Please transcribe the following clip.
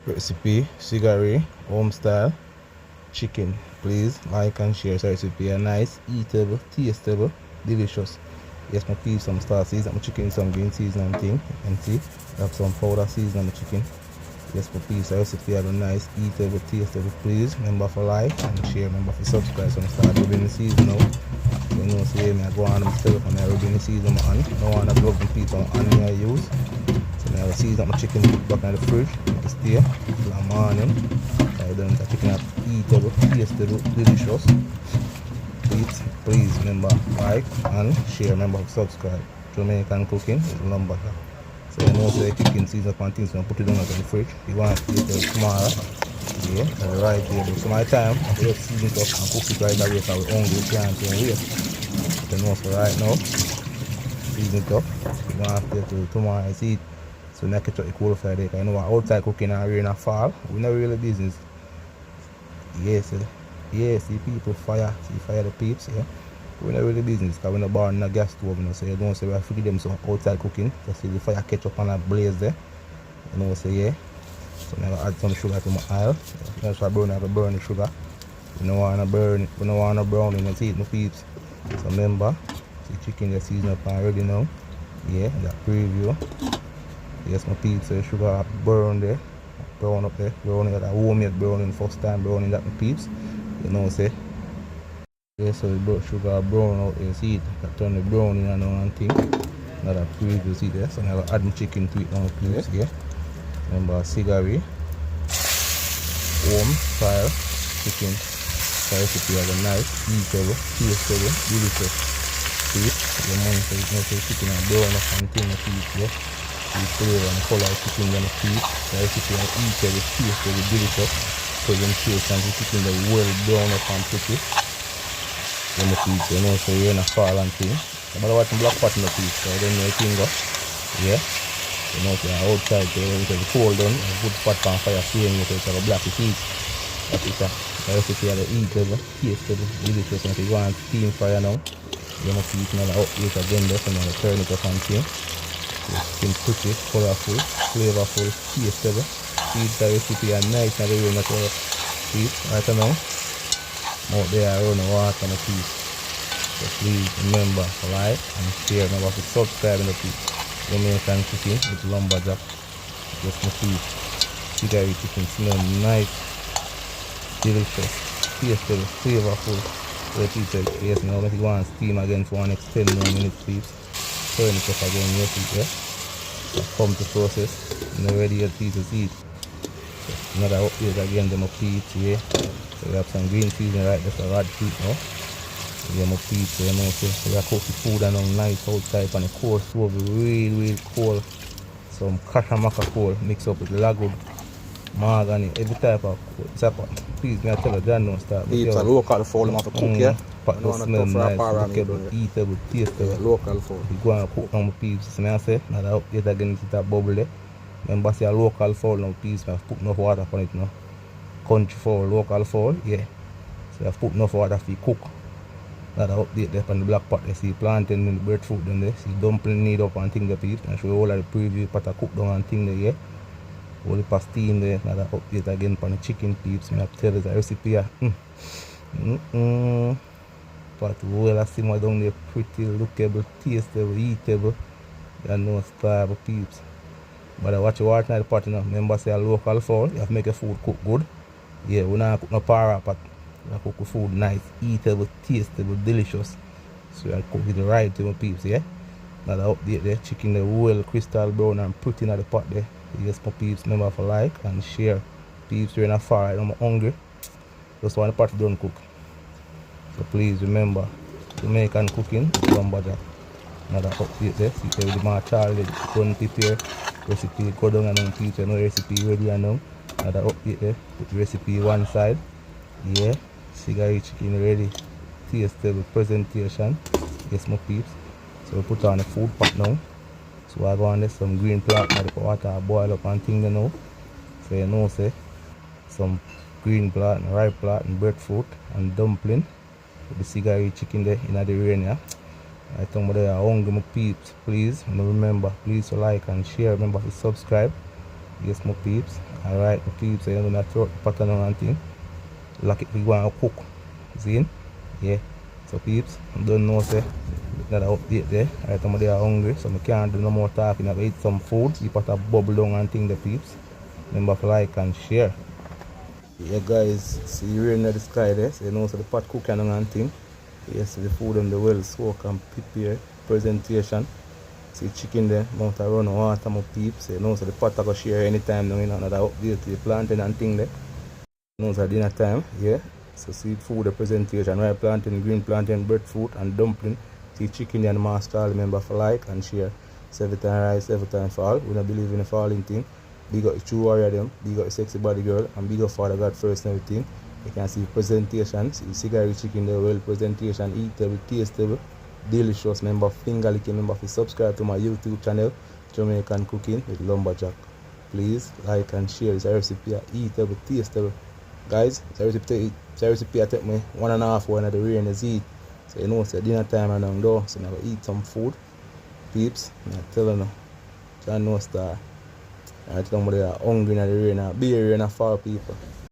Recipe cigaree home style chicken. Please like and share. So recipe a nice, eatable, tastable, delicious. Yes, my peas, some star season, my chicken, some green season and thing. And see, I have some powder season on my chicken. Yes, my peas, recipe are nice, eatable, tastable. Please remember for like and share. Remember for subscribe. So I start rubbing the season now. So you know, see me, I go on myself and I rubbing the season on. No one have glove and peas on me I use. So now I season my chicken back in the fridge. To stay till the morning. I done the chicken up eatable, tastable, delicious. Please remember like and share. Remember to subscribe. Jamaican cooking is lumberjack. So you know the chicken season up and things, so put it on the fridge. You want to eat it tomorrow. Yeah, that's right here. So my time, I just season it up and cook it right away because we're hungry, we can't wait. So you know, so right now, season it up. You want to get to tomorrow, see it. So now catch up the cold Friday. Because you know outside cooking and rain and fall, we not really business. Yes, yeah, see people fire, the peeps, yeah. We're not really business because we're not burning a gas stove, you know, so you don't say we have to feed them some outside cooking. Just see the fire catch up on a blaze there. You know, so yeah. So now I add some sugar to my oil. That's why I have to burn the sugar. You don't want to burn it, you don't want to brown it, you see it, my peeps. So remember, see chicken just season up already now. Yeah, that preview. Yes, my peeps, so the sugar burn there. Brown up there, browning that homemade browning, first time browning that my peeps. You know, say. Yeah, so the sugar brown out there, see it, that turn the browning and all and thing. Now that preview, see there. So now I add the chicken to it now, please. Yeah. Remember, cigaree, home style chicken. So recipe of a nice, eatable, tastable, delicious. See it? The money so you know, so chicken and brown up and thing, my peeps, yeah. The flavor and color of chicken gonna feed. The recipe of eatable, tastable, delicious. Presentation of chicken that well brown up and pretty. Then the feed, you know, so you're in a fall and thing. No matter what black pot in the feed, so I don't know the thing go. Yeah. You know, so outside there, when it's cold done, a good pot on fire seeing it, so it's a black feed. That is the recipe of the eatable, tastable, delicious. And if you want steam fire now, you're gonna feed another update again there, so now turn it up and thing. It's pretty, colorful, flavorful, tastable. Feed the recipe and nice and very much feed right now. Out there I run the water on the piece. So please remember to like and share. Remember to subscribe in the piece. Jamaican cooking with lumberjack. Just my piece. Cigaree chicken smell nice, delicious, tastable, flavorful. So the piece said, yes, now if you want to steam again for one next 10 more minutes, please. Turn it up again, yes, yeah. So come to process. Now ready your piece to eat. So another update again, then my piece, yeah. So we have some green season right there, so rod feet now. We have my pizza, you know, so we have cooked the food and I'm nice outside on the cold stove, real cold. Some kashamaka cold mixed up with lagwood, mahogany, every type of cold. Please, me I tell you, that don't start. It's a local fowl, you have to cook, yeah? Pot does smell nice, lookable, eatable, tastable. Yeah, local fowl. You go and cook on my pizza, so I say, now that update again, it's that bubble there. Remember, say a local fowl now, please, I have put enough water on it now. Country fowl, local fowl, yeah. So I've put enough water for cook. That update there on the black pot. You see plantain and the breadfruit down there. See dumpling need up and thing there people. And show you all of the preview pot of cook down and thing there, yeah. All the pasteen there. Now that update again on the chicken peeps. I have to tell you the recipe here. Pot well I simmer down there, pretty, lookable, tastable, eatable. You know style of peeps. But I watch your water in the pot, you know. Remember say a local fowl, you have to make your food cook good. Yeah, we don't cook no para pot. We cook the food nice, eatable, tastable, delicious. So I cook it right to my peeps, yeah. Now the update there, chicken the well crystal brown and pretty in the pot there. Yes, my peeps, remember for like and share. Peeps, you're in a fire, I'm hungry. Just want the pot done cook. So please remember, Jamaican cooking, lumberjack. Now the update there, see with the man Charlie, done prepare. Recipe go down and then peeps, you know recipe ready and now. Now the update there, put the recipe one side. Yeah, cigaree chicken ready, tastable presentation. Yes, my peeps. So we put on the food pot now. So I go on there some green plant, now the water boil up and thing you know. So you know say some green plant, ripe plant and breadfruit and dumpling with the cigaree chicken there in the rain, yeah. I tell you, hungry my peeps, please. And remember, please to like and share. Remember to subscribe. Yes, my peeps. Alright, my peeps. So, you know, that throw the pattern on and thing. Like it, we want to cook. See? Yeah. So, peeps, I don't know, say, another update there. Alright, I'm there hungry, so I can't do no more talking. I eat some food. You put a bubble down and thing, the peeps. Remember to like and share. Yeah, guys, see you rain in the sky there. So, you know, so the pot cooking and thing. Yes, the food on the well soak and prepare. Presentation. See chicken there, mount a run water, my peeps. You know, so the pot I go share anytime now, you know, another update to the plantain and thing there. You know, so dinner time, yeah. So see food the presentation, right? Plantain, green plantain, breadfruit and dumpling. See chicken and master, remember for like and share. So every time rice, every time fall. We don't believe in the falling thing. Big up the true warrior them, big up the sexy body girl, and big up Father God first and everything. You can see presentation, see cigaree chicken there, well presentation, eatable, tastable, delicious. Remember finger licking, remember to subscribe to my YouTube channel, Jamaican Cooking with Lumberjack. Please like and share. It's a recipe, eatable, tastable. Guys, it's a recipe I take me 1.5 hours in the rain is eat. So you know it's dinner time and I'm done. So I'm gonna eat some food. Peeps, I'm telling you, John no star. I tell them they are hungry in the rain, be rain for people.